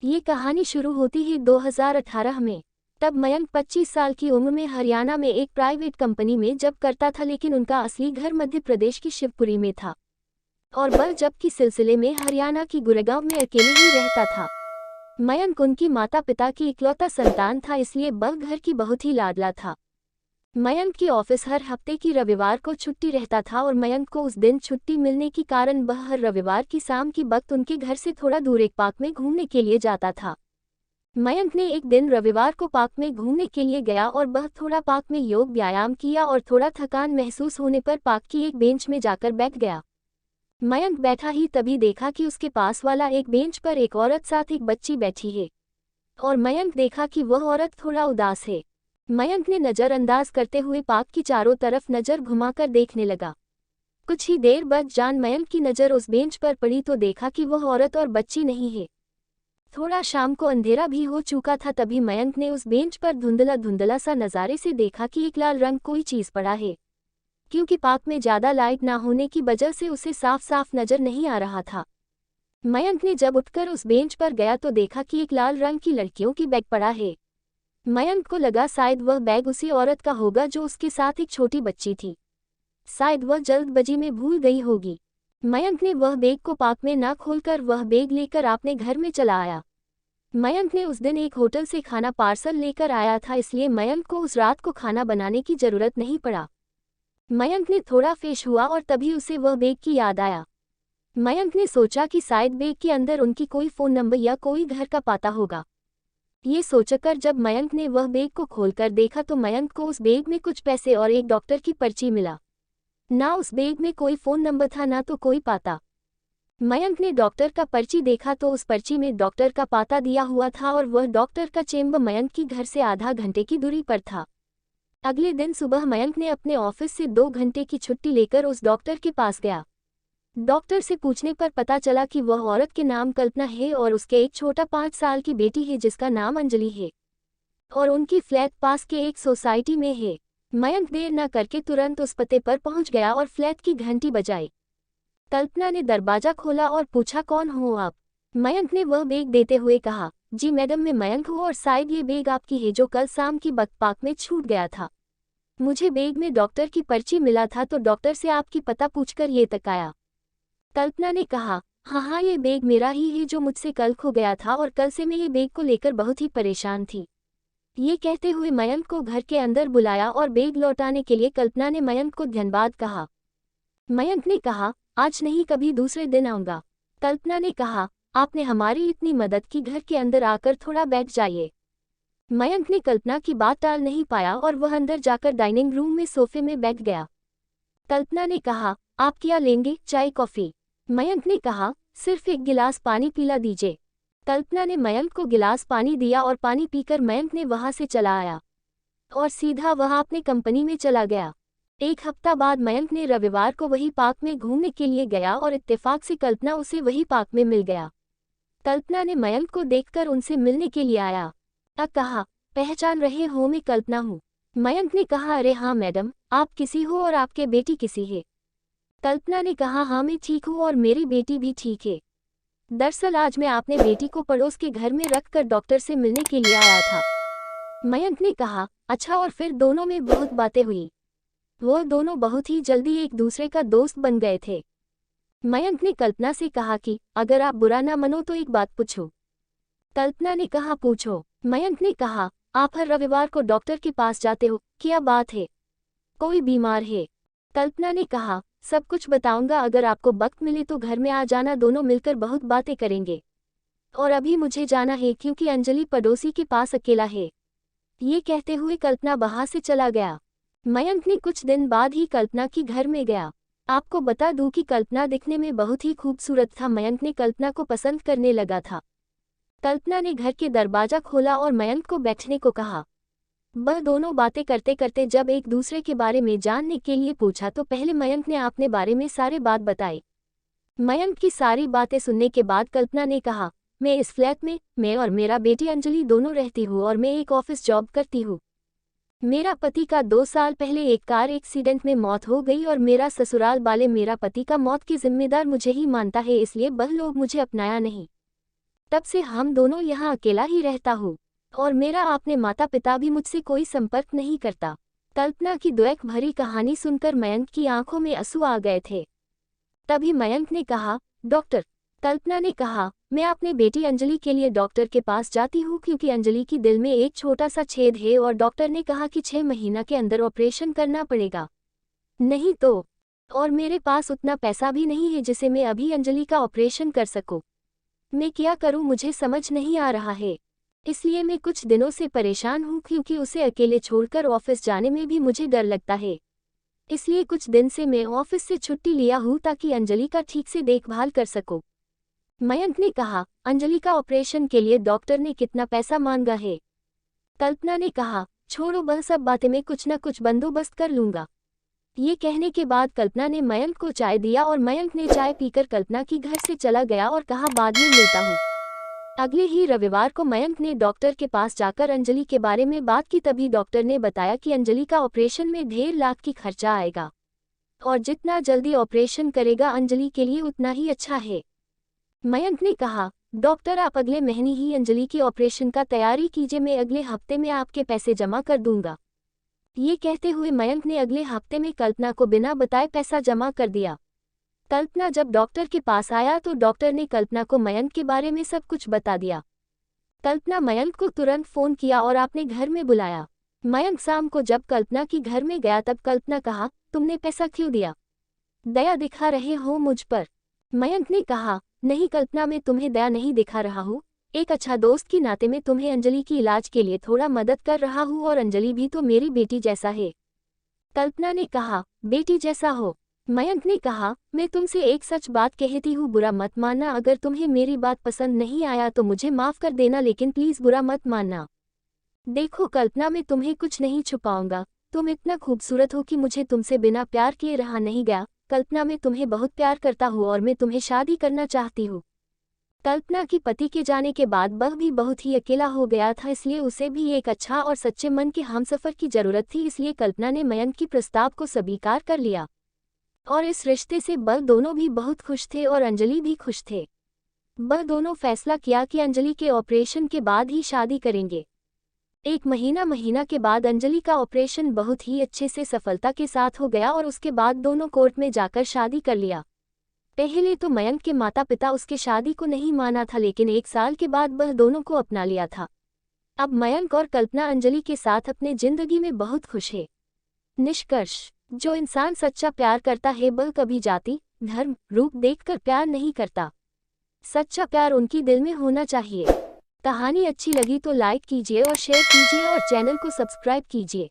ये कहानी शुरू होती है 2018 में। तब मयंक 25 साल की उम्र में हरियाणा में एक प्राइवेट कंपनी में जॉब करता था, लेकिन उनका असली घर मध्य प्रदेश की शिवपुरी में था और वह जॉब के सिलसिले में हरियाणा की गुड़गांव में अकेले ही रहता था। मयंक उनकी माता पिता की इकलौता संतान था, इसलिए वह घर की बहुत ही लाडला था। मयंक की ऑफिस हर हफ्ते की रविवार को छुट्टी रहता था और मयंक को उस दिन छुट्टी मिलने के कारण वह हर रविवार की शाम की वक्त उनके घर से थोड़ा दूर एक पार्क में घूमने के लिए जाता था। मयंक ने एक दिन रविवार को पार्क में घूमने के लिए गया और वह थोड़ा पार्क में योग व्यायाम किया और थोड़ा थकान महसूस होने पर पार्क की एक बेंच में जाकर बैठ गया। मयंक बैठा ही तभी देखा कि उसके पास वाला एक बेंच पर एक औरत साथ एक बच्ची बैठी है और मयंक देखा कि वह औरत थोड़ा उदास है। मयंक ने नज़रअंदाज करते हुए पार्क की चारों तरफ नज़र घुमाकर देखने लगा। कुछ ही देर बाद जान मयंक की नज़र उस बेंच पर पड़ी तो देखा कि वह औरत और बच्ची नहीं है। थोड़ा शाम को अंधेरा भी हो चुका था, तभी मयंक ने उस बेंच पर धुंधला धुंधला सा नज़ारे से देखा कि एक लाल रंग कोई चीज़ पड़ा है। क्योंकि पार्क में ज़्यादा लाइट ना होने की वजह से उसे साफ साफ नज़र नहीं आ रहा था। मयंक ने जब उठकर उस बेंच पर गया तो देखा कि एक लाल रंग की लड़कियों की बैग पड़ा है। मयंक को लगा शायद वह बैग उसी औरत का होगा जो उसके साथ एक छोटी बच्ची थी। शायद वह जल्दबाजी में भूल गई होगी। मयंक ने वह बैग को पार्क में ना खोलकर वह बैग लेकर अपने घर में चला आया। मयंक ने उस दिन एक होटल से खाना पार्सल लेकर आया था, इसलिए मयंक को उस रात को खाना बनाने की जरूरत नहीं पड़ा। मयंक ने थोड़ा फ्रेश हुआ और तभी उसे वह बैग की याद आया। मयंक ने सोचा कि शायद बैग के अंदर उनकी कोई फ़ोन नंबर या कोई घर का पता होगा। ये सोचकर जब मयंक ने वह बैग को खोलकर देखा तो मयंक को उस बैग में कुछ पैसे और एक डॉक्टर की पर्ची मिला। ना उस बैग में कोई फ़ोन नंबर था, ना तो कोई पता। मयंक ने डॉक्टर का पर्ची देखा तो उस पर्ची में डॉक्टर का पता दिया हुआ था और वह डॉक्टर का चेंबर मयंक की घर से आधा घंटे की दूरी पर था। अगले दिन सुबह मयंक ने अपने ऑफिस से 2 घंटे की छुट्टी लेकर उस डॉक्टर के पास गया। डॉक्टर से पूछने पर पता चला कि वह औरत के नाम कल्पना है और उसके एक छोटा 5 साल की बेटी है जिसका नाम अंजलि है और उनकी फ्लैट पास के एक सोसाइटी में है। मयंक देर न करके तुरंत उस पते पर पहुंच गया और फ्लैट की घंटी बजाई। कल्पना ने दरवाजा खोला और पूछा, कौन हो आप? मयंक ने वह बैग देते हुए कहा, जी मैडम, मैं मयंक हूँ और शायद ये बैग आपकी है जो कल शाम की वक्त पार्क में छूट गया था। मुझे बैग में डॉक्टर की पर्ची मिला था तो डॉक्टर से आपकी पता पूछकर ये तक आया। कल्पना ने कहा, हाँ, ये बैग मेरा ही है जो मुझसे कल खो गया था और कल से मैं ये बैग को लेकर बहुत ही परेशान थी। ये कहते हुए मयंक को घर के अंदर बुलाया और बैग लौटाने के लिए कल्पना ने मयंक को धन्यवाद कहा। मयंक ने कहा, आज नहीं, कभी दूसरे दिन आऊँगा। कल्पना ने कहा, आपने हमारी इतनी मदद की, घर के अंदर आकर थोड़ा बैठ जाइए। मयंक ने कल्पना की बात टाल नहीं पाया और वह अंदर जाकर डाइनिंग रूम में सोफे में बैठ गया। कल्पना ने कहा, आप क्या लेंगे, चाय कॉफ़ी? मयंक ने कहा, सिर्फ एक गिलास पानी पिला दीजिए। कल्पना ने मयंक को गिलास पानी दिया और पानी पीकर मयंक ने वहां से चला आया और सीधा वह अपने कंपनी में चला गया। एक हफ्ता बाद मयंक ने रविवार को वही पार्क में घूमने के लिए गया और इत्तेफाक से कल्पना उसे वही पार्क में मिल गया। कल्पना ने मयंक को देखकर उनसे मिलने के लिए आया। कहा, पहचान रहे हो, मैं कल्पना हूँ। मयंक ने कहा, अरे हाँ मैडम, आप किसी हो और आपके बेटी किसी है? कल्पना ने कहा, हाँ मैं ठीक हूँ और मेरी बेटी भी ठीक है। दरअसल आज मैं अपने बेटी को पड़ोस के घर में रखकर डॉक्टर से मिलने के लिए आया था। मयंक ने कहा, अच्छा, और फिर दोनों में बहुत बातें हुई? वो दोनों बहुत ही जल्दी एक दूसरे का दोस्त बन गए थे। मयंक ने कल्पना से कहा कि अगर आप बुरा ना मानो तो एक बात पूछूं। कल्पना ने कहा, पूछो। मयंक ने कहा, आप हर रविवार को डॉक्टर के पास जाते हो, क्या बात है? कोई बीमार है? कल्पना ने कहा, सब कुछ बताऊंगा, अगर आपको वक्त मिले तो घर में आ जाना, दोनों मिलकर बहुत बातें करेंगे। और अभी मुझे जाना है क्योंकि अंजलि पड़ोसी के पास अकेला है। ये कहते हुए कल्पना वहां से चला गया। मयंक ने कुछ दिन बाद ही कल्पना की घर में गया। आपको बता दूं कि कल्पना दिखने में बहुत ही खूबसूरत था। मयंक ने कल्पना को पसंद करने लगा था। कल्पना ने घर के दरवाजा खोला और मयंक को बैठने को कहा। वह दोनों बातें करते करते जब एक दूसरे के बारे में जानने के लिए पूछा तो पहले मयंक ने अपने बारे में सारे बात बताई। मयंक की सारी बातें सुनने के बाद कल्पना ने कहा, मैं इस फ्लैट में मैं और मेरा बेटी अंजलि दोनों रहती हूँ और मैं एक ऑफिस जॉब करती हूँ। मेरा पति का 2 साल पहले एक कार एक्सीडेंट में मौत हो गई और मेरा ससुराल वाले मेरा पति का मौत की जिम्मेदार मुझे ही मानता है, इसलिए वह लोग मुझे अपनाया नहीं। तब से हम दोनों यहाँ अकेला ही रहता हूँ और मेरा अपने माता पिता भी मुझसे कोई संपर्क नहीं करता। कल्पना की दुख भरी कहानी सुनकर मयंक की आंखों में आंसू आ गए थे। तभी मयंक ने कहा, डॉक्टर। कल्पना ने कहा, मैं अपने बेटी अंजलि के लिए डॉक्टर के पास जाती हूँ क्योंकि अंजलि की दिल में एक छोटा सा छेद है और डॉक्टर ने कहा कि 6 महीना के अंदर ऑपरेशन करना पड़ेगा, नहीं तो। और मेरे पास उतना पैसा भी नहीं है जिसे मैं अभी अंजलि का ऑपरेशन कर सकूं। मैं क्या करूं मुझे समझ नहीं आ रहा है। इसलिए मैं कुछ दिनों से परेशान हूं क्योंकि उसे अकेले छोड़कर ऑफिस जाने में भी मुझे डर लगता है। इसलिए कुछ दिन से मैं ऑफिस से छुट्टी लिया हूं ताकि अंजलि का ठीक से देखभाल कर सकूं। मयंक ने कहा, अंजलि का ऑपरेशन के लिए डॉक्टर ने कितना पैसा मांगा है? कल्पना ने कहा, छोड़ो वह सब बातें, मैं कुछ न कुछ बंदोबस्त कर लूंगा। ये कहने के बाद कल्पना ने मयंक को चाय दिया और मयंक ने चाय पीकर कल्पना की घर से चला गया और कहा, बाद में मिलता हूँ। अगले ही रविवार को मयंक ने डॉक्टर के पास जाकर अंजलि के बारे में बात की। तभी डॉक्टर ने बताया कि अंजलि का ऑपरेशन में 1.5 लाख की खर्चा आएगा और जितना जल्दी ऑपरेशन करेगा अंजलि के लिए उतना ही अच्छा है। मयंक ने कहा, डॉक्टर आप अगले महीने ही अंजलि की ऑपरेशन का तैयारी कीजिए, मैं अगले हफ्ते में आपके पैसे जमा कर दूंगा। ये कहते हुए मयंक ने अगले हफ्ते में कल्पना को बिना बताए पैसा जमा कर दिया। कल्पना जब डॉक्टर के पास आया तो डॉक्टर ने कल्पना को मयंक के बारे में सब कुछ बता दिया। कल्पना मयंक को तुरंत फोन किया और अपने घर में बुलाया। मयंक शाम को जब कल्पना की घर में गया तब कल्पना कहा, तुमने पैसा क्यों दिया? दया दिखा रहे हो मुझ पर? मयंक ने कहा, नहीं कल्पना, मैं तुम्हें दया नहीं दिखा रहा हूँ। एक अच्छा दोस्त की नाते में तुम्हें अंजलि की इलाज के लिए थोड़ा मदद कर रहा हूँ और अंजलि भी तो मेरी बेटी जैसा है। कल्पना ने कहा, बेटी जैसा हो? मयंक ने कहा, मैं तुमसे एक सच बात कहती हूँ, बुरा मत मानना। अगर तुम्हें मेरी बात पसंद नहीं आया तो मुझे माफ कर देना, लेकिन प्लीज बुरा मत मानना। देखो कल्पना, मैं तुम्हें कुछ नहीं छुपाऊंगा। तुम इतना खूबसूरत हो कि मुझे तुमसे बिना प्यार किए रहा नहीं गया। कल्पना, मैं तुम्हें बहुत प्यार करता हूँ और मैं तुम्हें शादी करना चाहती हूँ। कल्पना की पति के जाने के बाद वह भी बहुत ही अकेला हो गया था, इसलिए उसे भी एक अच्छा और सच्चे मन के हमसफर की जरूरत थी। इसलिए कल्पना ने मयंक की प्रस्ताव को स्वीकार कर लिया और इस रिश्ते से वह दोनों भी बहुत खुश थे और अंजलि भी खुश थे। वह दोनों फैसला किया कि अंजलि के ऑपरेशन के बाद ही शादी करेंगे। एक महीना के बाद अंजलि का ऑपरेशन बहुत ही अच्छे से सफलता के साथ हो गया और उसके बाद दोनों कोर्ट में जाकर शादी कर लिया। पहले तो मयंक के माता पिता उसके शादी को नहीं माना था, लेकिन 1 साल के बाद वह दोनों को अपना लिया था। अब मयंक और कल्पना अंजलि के साथ अपने जिंदगी में बहुत खुश है। निष्कर्ष, जो इंसान सच्चा प्यार करता है वह कभी जाति, धर्म, रूप देखकर प्यार नहीं करता। सच्चा प्यार उनकी दिल में होना चाहिए। कहानी अच्छी लगी तो लाइक कीजिए और शेयर कीजिए और चैनल को सब्सक्राइब कीजिए।